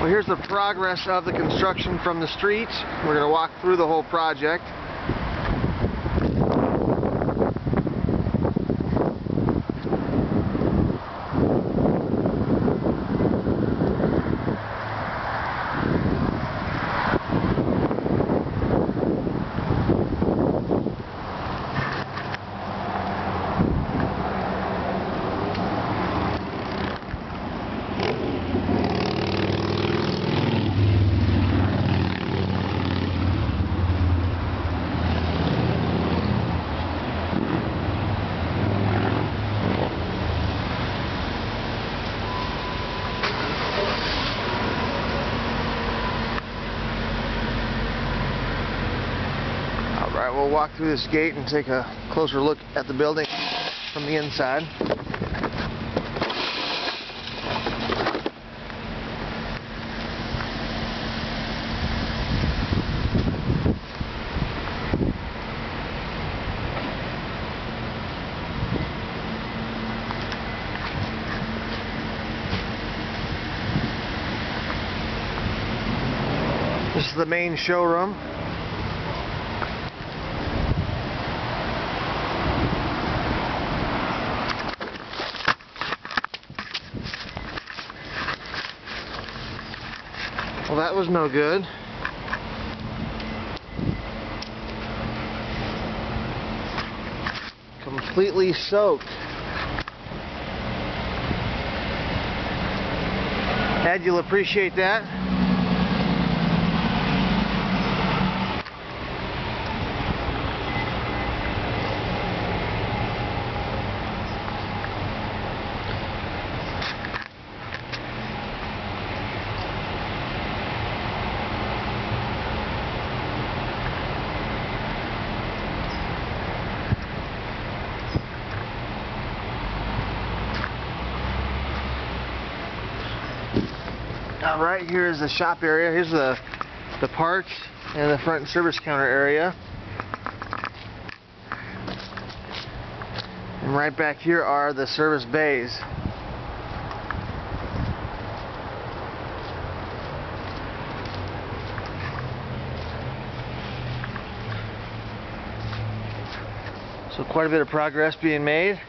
Well, here's the progress of the construction from the street. We're going to walk through the whole project. Alright, we'll walk through this gate and take a closer look at the building from the inside. This is the main showroom. Well, that was no good. Completely soaked. Ed, you'll appreciate that. Right here is the shop area. Here's the parts and the front service counter area. And right back here are the service bays. So quite a bit of progress being made.